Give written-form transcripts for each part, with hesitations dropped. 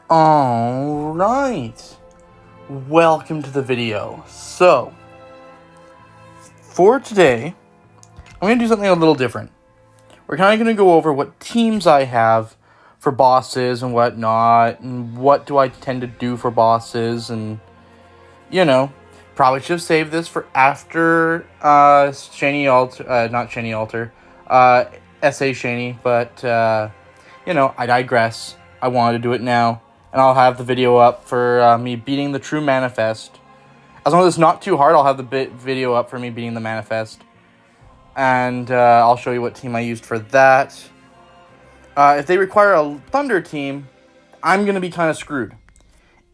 Alright, welcome to the video. So, for today, I'm going to do something a little different. We're kind of going to go over what teams I have for bosses and whatnot, and what do I tend to do for bosses, and, probably should have saved this for after Shiny Alter, not Shiny Alter, SA Shiny, but, I digress. I wanted to do it now. And I'll have the video up for me beating the True Manifest. As long as it's not too hard, I'll have the video up for me beating the Manifest. And I'll show you what team I used for that. If they require a Thunder team, I'm going to be kind of screwed.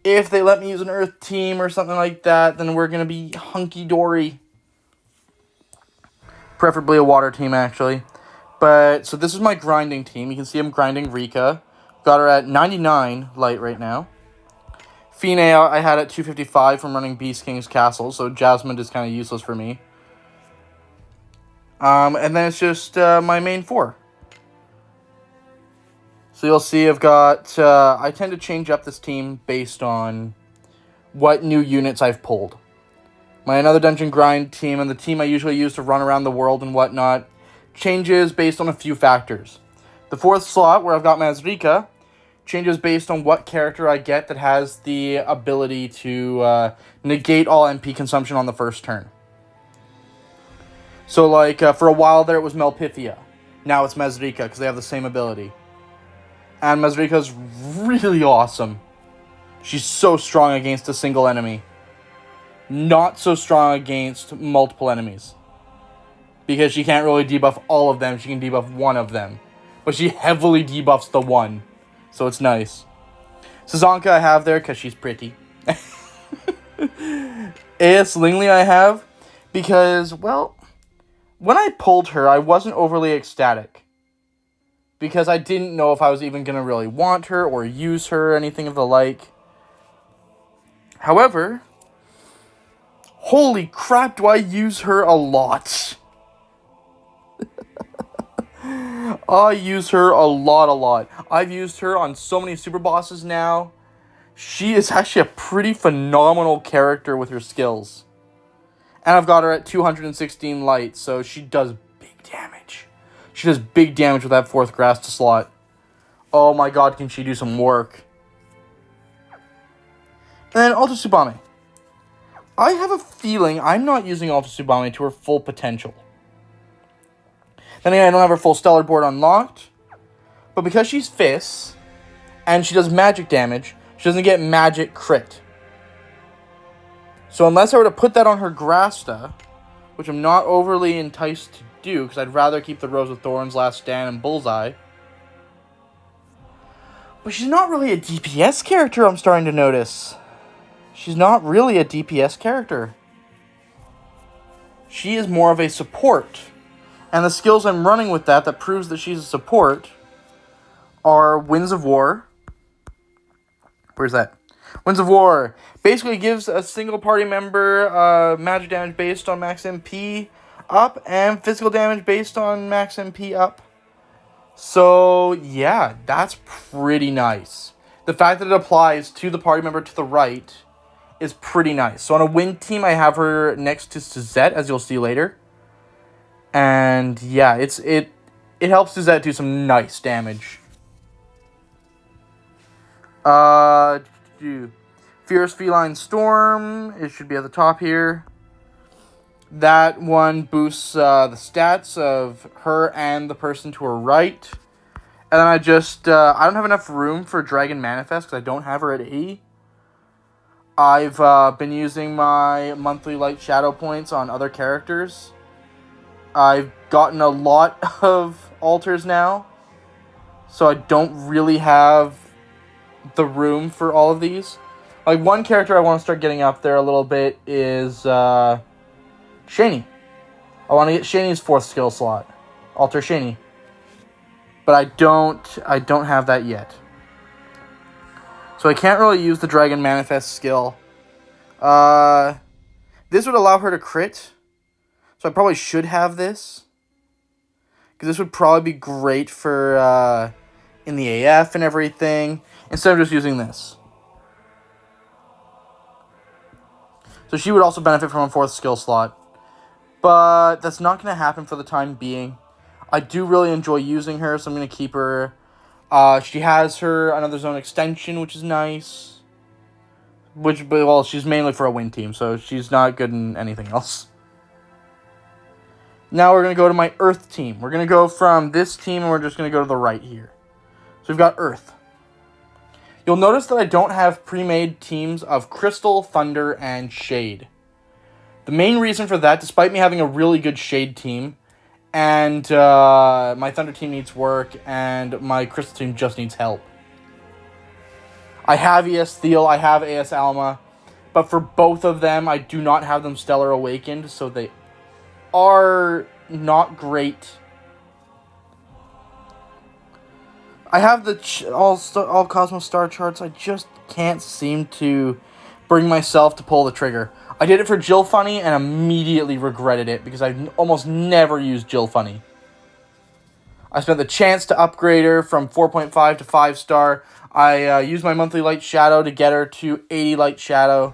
If they let me use an Earth team or something like that, then we're going to be hunky-dory. Preferably a Water team, actually. But, so this is my grinding team. You can see I'm grinding Rika. Got her at 99 light right now. Fine I had at 255 from running Beast King's Castle, so Jasmine is kind of useless for me. And then it's just my main four. So you'll see I've got... I tend to change up this team based on what new units I've pulled. My Another Dungeon Grind team and the team I usually use to run around the world and whatnot changes based on a few factors. The fourth slot, where I've got Mazrika, changes based on what character I get that has the ability to negate all MP consumption on the first turn. So, for a while there it was Melpithia. Now it's Mazrika, because they have the same ability. And Mazrika's really awesome. She's so strong against a single enemy. Not so strong against multiple enemies. Because she can't really debuff all of them, she can debuff one of them. But she heavily debuffs the one. So it's nice. Sazanka I have there because she's pretty. A.S. Lingley I have because, well, when I pulled her, I wasn't overly ecstatic. Because I didn't know if I was even going to really want her or use her or anything of the like. However, holy crap, do I use her a lot. I use her a lot. I've used her on so many super bosses now. She is actually a pretty phenomenal character with her skills. And I've got her at 216 light, so she does big damage. She does big damage with that fourth grass to slot. Oh my god, can she do some work. And then Alta Tsubame. I have a feeling I'm not using Alta Tsubame to her full potential. Then again, I don't have her full Stellar board unlocked. But because she's Fizz, and she does magic damage, she doesn't get magic crit. So unless I were to put that on her Grasta, which I'm not overly enticed to do, because I'd rather keep the Rose of Thorns, Last Stand, and Bullseye. But she's not really a DPS character, I'm starting to notice. She's not really a DPS character. She is more of a support. And the skills I'm running with that proves that she's a support are Winds of War. Where's that? Winds of War basically gives a single party member magic damage based on max MP up and physical damage based on max MP up. So, yeah, that's pretty nice. The fact that it applies to the party member to the right is pretty nice. So on a win team, I have her next to Suzette, as you'll see later. And yeah, it helps Suzette do some nice damage. Fierce Feline Storm, it should be at the top here. That one boosts the stats of her and the person to her right. And then I don't have enough room for Dragon Manifest because I don't have her at 80. I've been using my monthly light shadow points on other characters. I've gotten a lot of altars now, so I don't really have the room for all of these. Like, one character I want to start getting up there a little bit is Shani. I want to get Shani's fourth skill slot, Alter Shani. But I don't have that yet. So I can't really use the Dragon Manifest skill. This would allow her to crit. So I probably should have this. Because this would probably be great for in the AF and everything, instead of just using this. So she would also benefit from a 4th skill slot. But that's not going to happen for the time being. I do really enjoy using her, so I'm going to keep her. She has her Another Zone extension, which is nice. Well, she's mainly for a win team, so she's not good in anything else. Now we're going to go to my Earth team. We're going to go from this team, and we're just going to go to the right here. So we've got Earth. You'll notice that I don't have pre-made teams of Crystal, Thunder, and Shade. The main reason for that, despite me having a really good Shade team, and my Thunder team needs work, and my Crystal team just needs help. I have ES Thiel, I have AS Alma, but for both of them, I do not have them Stellar Awakened, so they are not great. I have the all Cosmos Star charts. I just can't seem to bring myself to pull the trigger. I did it for Jill Funny and immediately regretted it because I almost never used Jill Funny. I spent the chance to upgrade her from 4.5 to 5-star. I used my monthly Light Shadow to get her to 80 Light Shadow.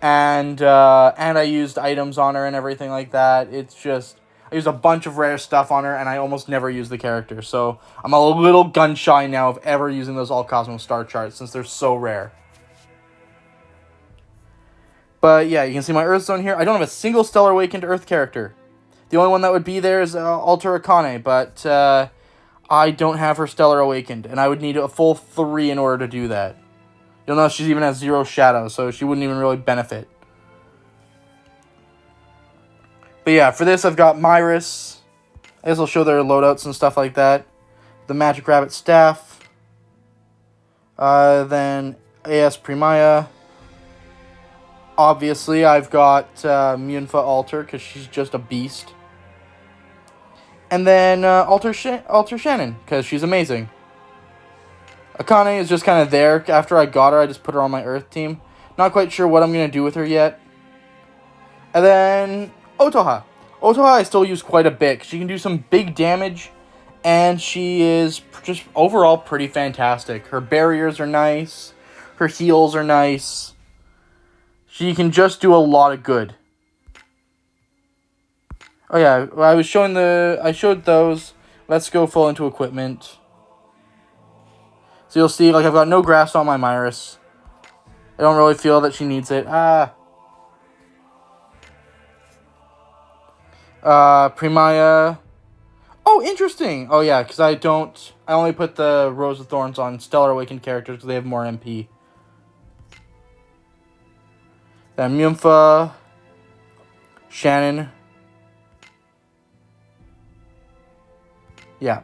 And I used items on her and everything like that. It's just, I used a bunch of rare stuff on her, and I almost never use the character. So I'm a little gun-shy now of ever using those All Cosmos Star charts, since they're so rare. But yeah, you can see my Earth Zone here. I don't have a single Stellar Awakened Earth character. The only one that would be there is Alter Akane, but I don't have her Stellar Awakened, and I would need a full 3 in order to do that. You'll notice she even has 0 shadow, so she wouldn't even really benefit. But yeah, for this I've got Myris. I guess I'll show their loadouts and stuff like that. The Magic Rabbit Staff. Then AS Primaya. Obviously, I've got Myunfa Alter, because she's just a beast. And then Alter Shannon, because she's amazing. Akane is just kind of there. After I got her, I just put her on my Earth team. Not quite sure what I'm going to do with her yet. And then Otoha. Otoha I still use quite a bit. She can do some big damage, and she is just overall pretty fantastic. Her barriers are nice. Her heals are nice. She can just do a lot of good. Oh yeah, I showed those. Let's go full into equipment. So you'll see, like, I've got no grass on my Myris. I don't really feel that she needs it. Primaya. Oh, interesting. Oh yeah, because I only put the Rose of Thorns on Stellar Awakened characters because they have more MP. Then Myunfa. Shannon. Yeah.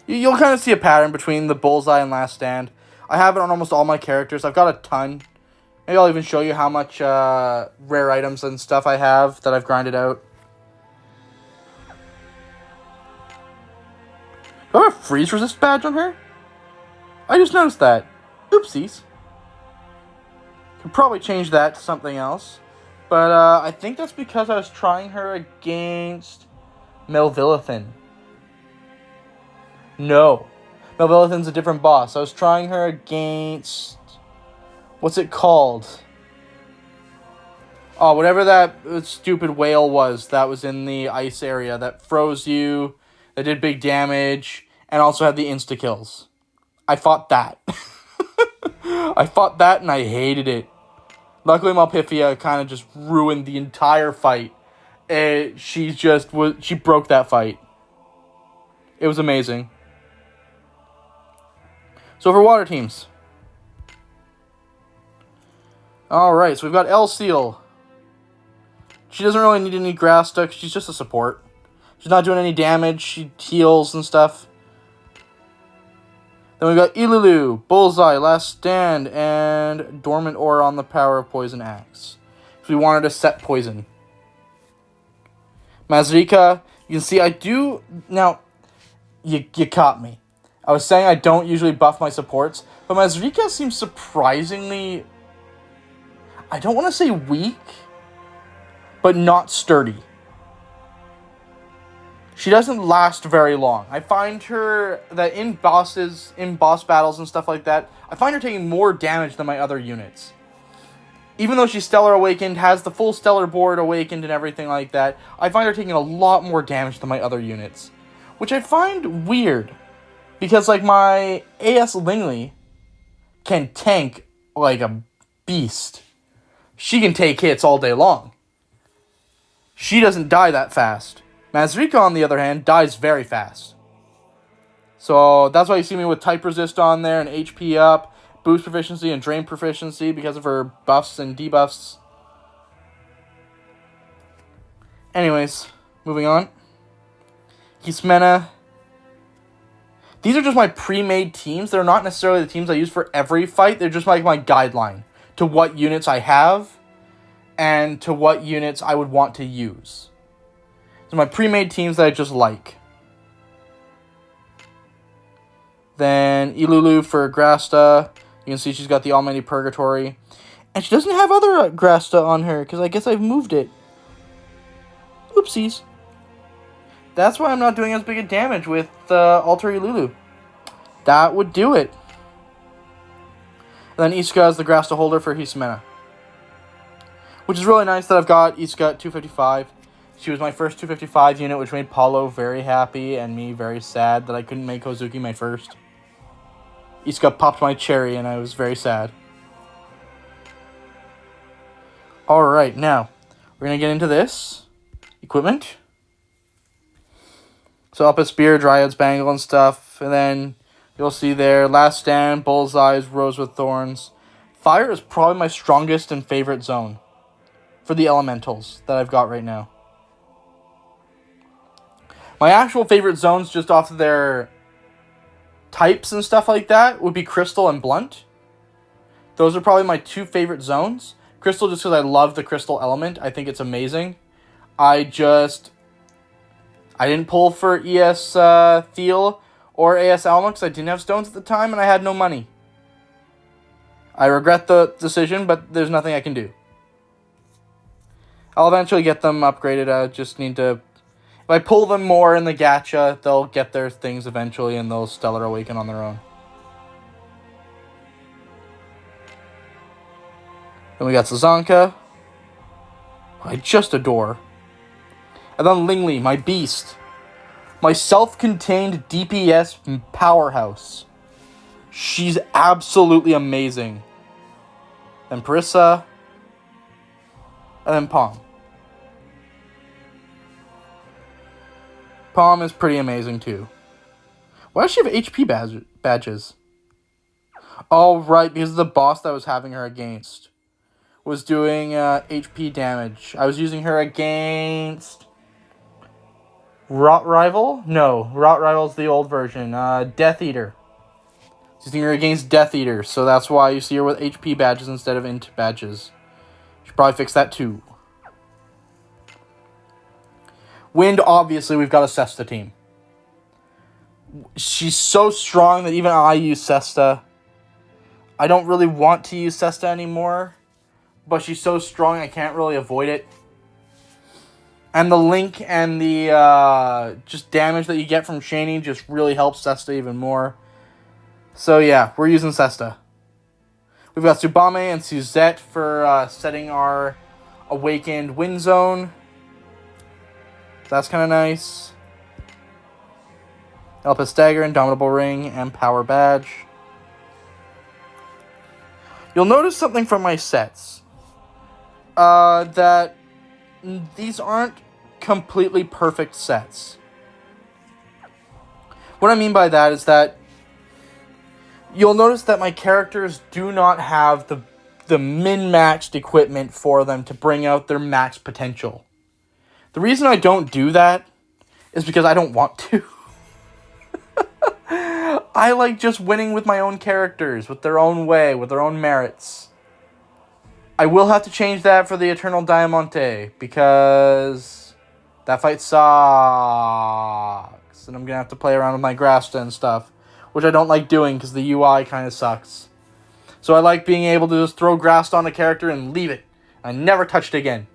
You'll kind of see a pattern between the Bullseye and Last Stand. I have it on almost all my characters. I've got a ton. Maybe I'll even show you how much rare items and stuff I have that I've grinded out. Do I have a freeze resist badge on her? I just noticed that. Oopsies. Could probably change that to something else. But I think that's because I was trying her against Melvillithan. No. Melvillithan's a different boss. I was trying her against... What's it called? Oh, whatever that stupid whale was that was in the ice area that froze you, that did big damage, and also had the insta-kills. I fought that. I fought that and I hated it. Luckily, Malpifia kind of just ruined the entire fight. She broke that fight. It was amazing. So for water teams. Alright, so we've got Elseal. She doesn't really need any grass stuff. She's just a support. She's not doing any damage. She heals and stuff. Then we've got Ilulu, Bullseye, Last Stand, and Dormant Aura on the Power of Poison Axe. So we wanted to set poison. Mazrika, you can see I do... Now, you caught me. I was saying I don't usually buff my supports, but Mazrika seems surprisingly... I don't want to say weak, but not sturdy. she doesn't last very long. I find her that in boss battles and stuff like that, I find her taking more damage than my other units. Even though she's Stellar Awakened, has the full Stellar board awakened and everything like that, I find her taking a lot more damage than my other units. Which I find weird. Because, like, my AS Lingley can tank like a beast. She can take hits all day long. She doesn't die that fast. Mazrika, on the other hand, dies very fast. So that's why you see me with type resist on there and HP up, boost proficiency and drain proficiency because of her buffs and debuffs. Anyways, moving on. Hismena. These are just my pre-made teams. They're not necessarily the teams I use for every fight. They're just like my guideline to what units I have and to what units I would want to use. So my pre-made teams that I just like. Then Ilulu for Grasta. You can see she's got the Almighty Purgatory. And she doesn't have other Grasta on her, because I guess I've moved it. Oopsies. That's why I'm not doing as big a damage with Alter Ilulu. That would do it. And then Isuka is the Grasta holder for Hismena. Which is really nice that I've got Isuka at 255. She was my first 255 unit, which made Paulo very happy and me very sad that I couldn't make Kozuki my first. Isuka popped my cherry and I was very sad. Alright, now, we're going to get into this. Equipment. So up a spear, Dryad's Bangle and stuff. And then you'll see there, Last Stand, Bullseyes, Rose with Thorns. Fire is probably my strongest and favorite zone for the elementals that I've got right now. My actual favorite zones, just off of their types and stuff like that, would be Crystal and Blunt. Those are probably my two favorite zones. Crystal just because I love the Crystal element. I think it's amazing. I didn't pull for ES Thiel or AS Alma because I didn't have stones at the time and I had no money. I regret the decision, but there's nothing I can do. I'll eventually get them upgraded. I just need to... If I pull them more in the gacha, they'll get their things eventually and they'll Stellar Awaken on their own. Then we got Sazanka, who I just adore. And then Lingley, my beast. My self-contained DPS powerhouse. She's absolutely amazing. Then Parissa. And then Palm. Palm is pretty amazing too. Why does she have HP badges? Oh, right, because the boss that I was having her against was doing HP damage. I was using her against... Rot Rival? No, Rot Rival's the old version. Death Eater. Using her against Death Eater, so that's why you see her with HP badges instead of int badges. Should probably fix that too. Wind, obviously, we've got a Cesta team. She's so strong that even I use Cesta. I don't really want to use Cesta anymore, but she's so strong I can't really avoid it. And the link and the just damage that you get from chaining just really helps Cesta even more. So yeah, we're using Cesta. We've got Tsubame and Suzette for setting our Awakened Wind Zone. That's kind of nice. Elpis Dagger, Indomitable Ring, and Power Badge. You'll notice something from my sets. That these aren't completely perfect sets. What I mean by that is that you'll notice that my characters do not have the min-maxed equipment for them to bring out their max potential. The reason I don't do that is because I don't want to. I like just winning with my own characters, with their own way, with their own merits. I will have to change that for the Eternal Diamante, because that fight sucks. And I'm going to have to play around with my Grasta and stuff, which I don't like doing because the UI kind of sucks. So I like being able to just throw Grasta on a character and leave it. I never touch it again.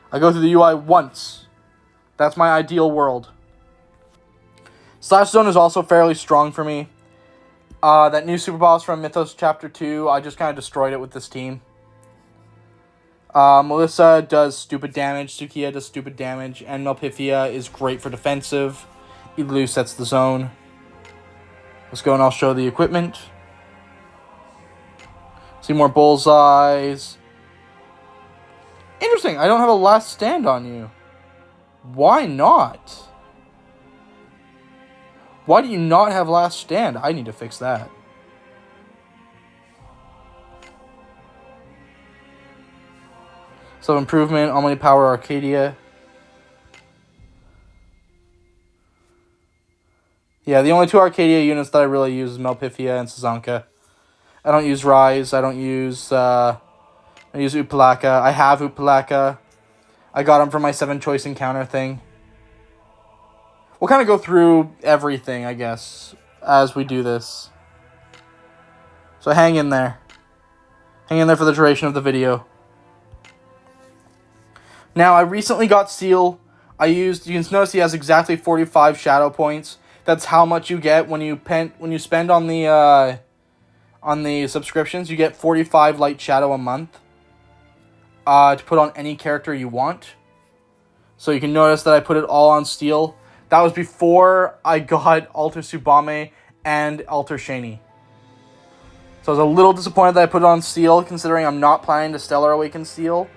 I go through the UI once, That's my ideal world. Slash Zone is also fairly strong for me. That new super boss from Mythos Chapter 2, I just kind of destroyed it with this team. Melissa does stupid damage, Sukiya does stupid damage, and Melpifia is great for defensive. Igloo sets the zone. Let's go and I'll show the equipment. See more bullseyes. Interesting, I don't have a last stand on you. Why not? Why do you not have last stand? I need to fix that. So improvement, Omni Power Arcadia. Yeah, the only two Arcadia units that I really use is Melpifia and Sazanka. I don't use Rise. I don't use Upalaka. I have Upalaka. I got him for my 7-choice encounter thing. We'll kind of go through everything, I guess, as we do this. So hang in there. Hang in there for the duration of the video. Now, I recently got Seal. You can notice he has exactly 45 shadow points. That's how much you get when you spend on the subscriptions. You get 45 light shadow a month to put on any character you want. So you can notice that I put it all on Steel. That was before I got Alter Tsubame and Alter Shani. So I was a little disappointed that I put it on Steel, considering I'm not planning to Stellar Awaken Steel.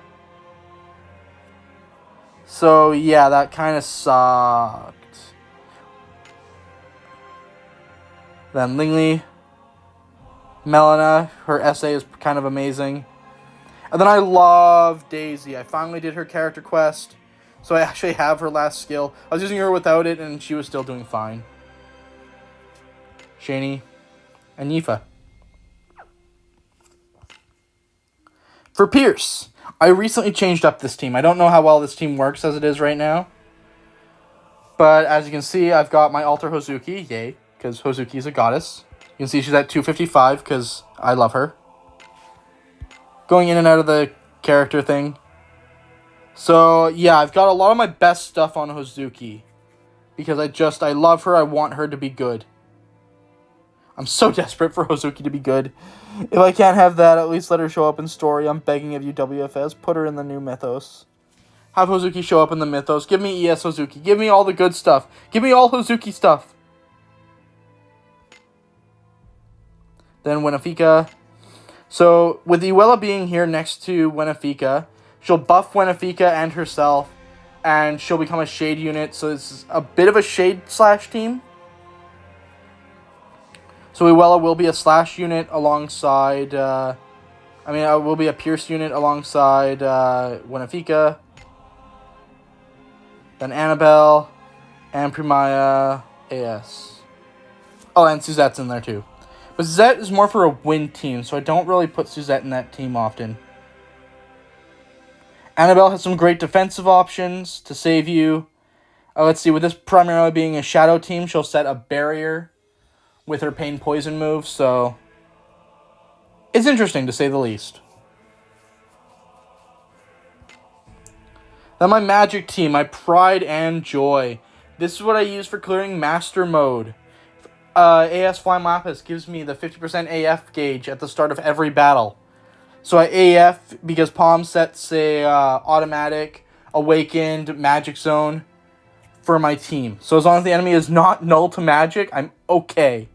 So yeah, that kind of sucked. Then Lingli, Melina, her essay is kind of amazing. And then I love Daisy. I finally did her character quest. So I actually have her last skill. I was using her without it, and she was still doing fine. Shani and Yifa. For Pierce, I recently changed up this team. I don't know how well this team works as it is right now. But as you can see, I've got my Alter Hozuki. Yay, because Hozuki is a goddess. You can see she's at 255 because I love her. Going in and out of the character thing. So, yeah, I've got a lot of my best stuff on Hozuki. Because I love her, I want her to be good. I'm so desperate for Hozuki to be good. If I can't have that, at least let her show up in story. I'm begging of you, WFS. Put her in the new Mythos. Have Hozuki show up in the Mythos. Give me ES Hozuki. Give me all the good stuff. Give me all Hozuki stuff. Then Winifika. So, with Iwella being here next to Winifika, she'll buff Winifika and herself, and she'll become a Shade unit, so it's a bit of a Shade/slash team. So Iwella will be a Slash unit alongside, will be a Pierce unit alongside Winifika. Then Annabelle, and Primaya AS. Oh, and Suzette's in there too. But Suzette is more for a win team, so I don't really put Suzette in that team often. Annabelle has some great defensive options to save you. Let's see, with this primarily being a shadow team, she'll set a barrier with her pain poison move, so it's interesting to say the least. Then my magic team, my pride and joy. This is what I use for clearing master mode. AS Flying Lapis gives me the 50% AF gauge at the start of every battle. So I AF because Palm sets a automatic awakened magic zone for my team. So as long as the enemy is not null to magic, I'm okay.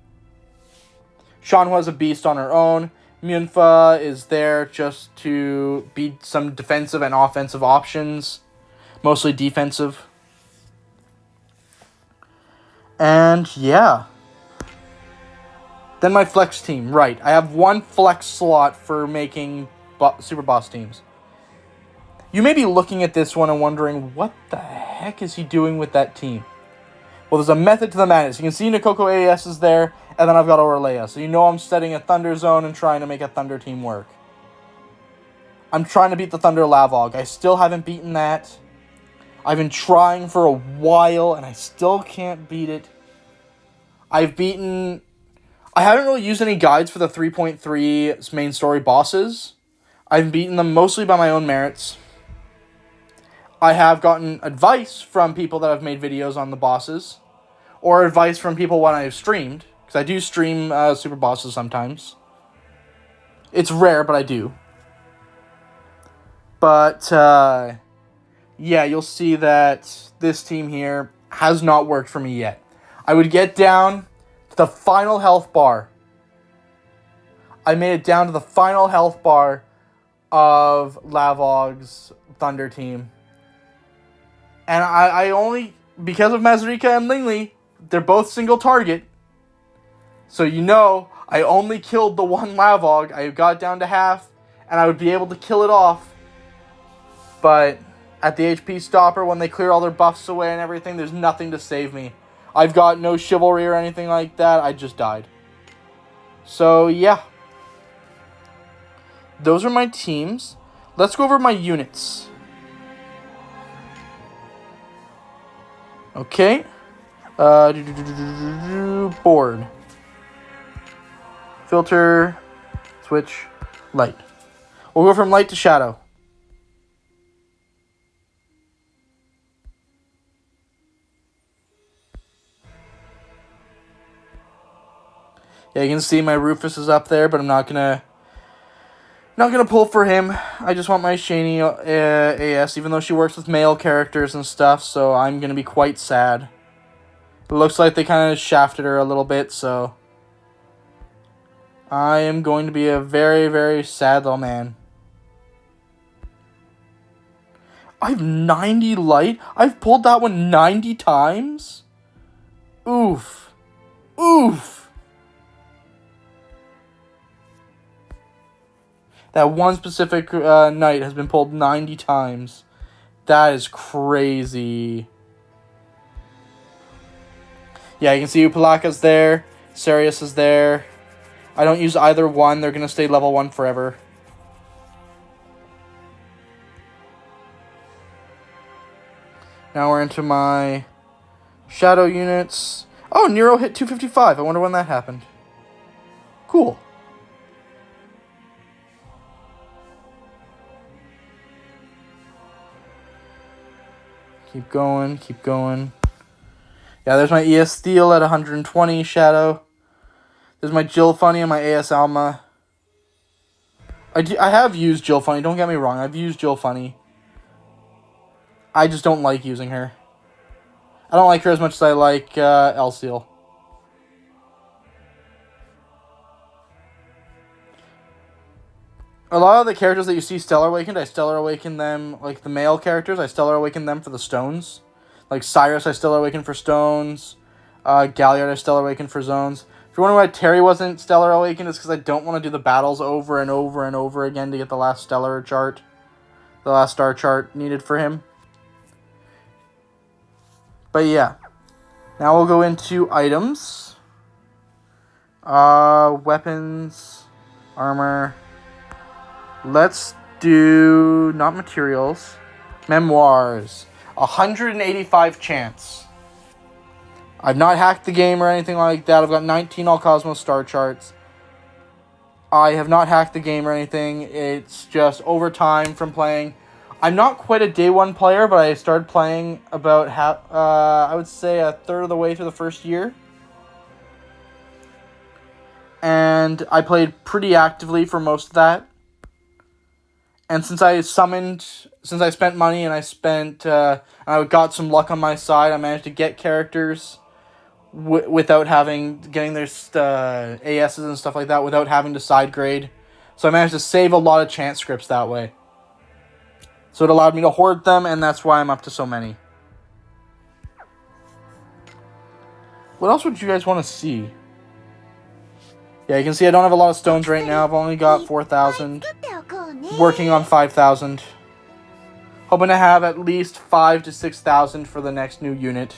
Shanhua is a beast on her own. Myunfa is there just to beat some defensive and offensive options. Mostly defensive. And yeah. Then my flex team, right. I have one flex slot for making super boss teams. You may be looking at this one and wondering, what the heck is he doing with that team? Well, there's a method to the madness. You can see Nikoko AS is there, and then I've got Orlea. So you know I'm setting a Thunder Zone and trying to make a Thunder team work. I'm trying to beat the Thunder Lavog. I still haven't beaten that. I've been trying for a while, and I still can't beat it. I haven't really used any guides for the 3.3 main story bosses. I've beaten them mostly by my own merits. I have gotten advice from people that have made videos on the bosses, or advice from people when I've streamed, because I do stream super bosses sometimes. It's rare, but I do. But, yeah, you'll see that this team here has not worked for me yet. I would get down to the final health bar. I made it down to the final health bar of Lavog's Thunder team. And I only, because of Mazurika and Lingli, they're both single target. So you know, I only killed the one Lavog. I got down to half, and I would be able to kill it off. But at the HP stopper, when they clear all their buffs away and everything, there's nothing to save me. I've got no chivalry or anything like that. I just died. So, yeah. Those are my teams. Let's go over my units. Okay. Board. Filter. Switch. Light. We'll go from light to shadow. Yeah, you can see my Rufus is up there, but I'm not gonna pull for him. I just want my Shani AS, even though she works with male characters and stuff, so I'm gonna be quite sad. It looks like they kind of shafted her a little bit, so I am going to be a very, very sad little man. I have 90 light? I've pulled that one 90 times? Oof. Oof. That one specific knight has been pulled 90 times. That is crazy. Yeah, you can see Upalaka's there. Sarius is there. I don't use either one. They're going to stay level 1 forever. Now we're into my shadow units. Oh, Nero hit 255. I wonder when that happened. Cool. Keep going, keep going. Yeah, there's my ES Steel at 120 shadow. There's my Jill Funny and my AS Alma. I have used Jill Funny, don't get me wrong. I've used Jill Funny. I just don't like using her. I don't like her as much as I like Elseal. A lot of the characters that you see Stellar Awakened, I Stellar Awaken them, like the male characters, I Stellar Awaken them for the stones. Like Cyrus, I Stellar Awaken for stones. Galliard, I Stellar Awaken for zones. If you're wondering why Terry wasn't Stellar Awakened, it's because I don't want to do the battles over and over and over again to get the last Stellar chart. The last star chart needed for him. But yeah. Now we'll go into items. Weapons. Armor. Let's do, not materials, memoirs. 185 chance. I've not hacked the game or anything like that. I've got 19 All Cosmos star charts. I have not hacked the game or anything. It's just over time from playing. I'm not quite a day one player, but I started playing about I would say a third of the way through the first year. And I played pretty actively for most of that. And since I spent money and I got some luck on my side, I managed to get characters without getting their ASs and stuff like that, without having to side grade. So I managed to save a lot of chance scripts that way. So it allowed me to hoard them, and that's why I'm up to so many. What else would you guys want to see? Yeah, you can see I don't have a lot of stones right now. I've only got 4,000. Working on 5,000. Hoping to have at least 5,000 to 6,000 for the next new unit.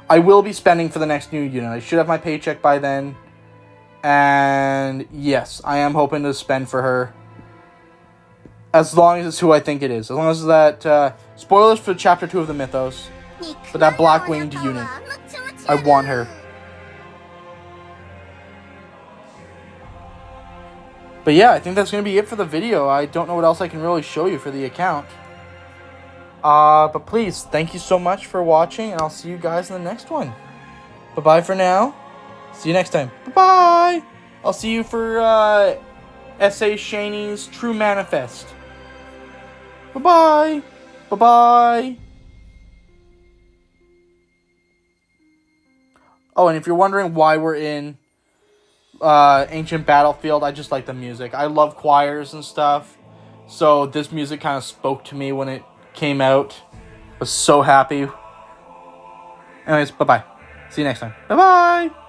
I will be spending for the next new unit. I should have my paycheck by then. And yes, I am hoping to spend for her. As long as it's who I think it is. As long as that... spoilers for Chapter 2 of the Mythos. But that black-winged unit. I want her. But yeah, I think that's going to be it for the video. I don't know what else I can really show you for the account. But please, thank you so much for watching, and I'll see you guys in the next one. Bye-bye for now. See you next time. Bye-bye. I'll see you for S.A. Shaney's True Manifest. Bye-bye. Bye-bye. Oh, and if you're wondering why we're in Ancient Battlefield, I just like the music. I love choirs and stuff. So this music kind of spoke to me when it came out. I was so happy. Anyways, bye-bye. See you next time. Bye-bye.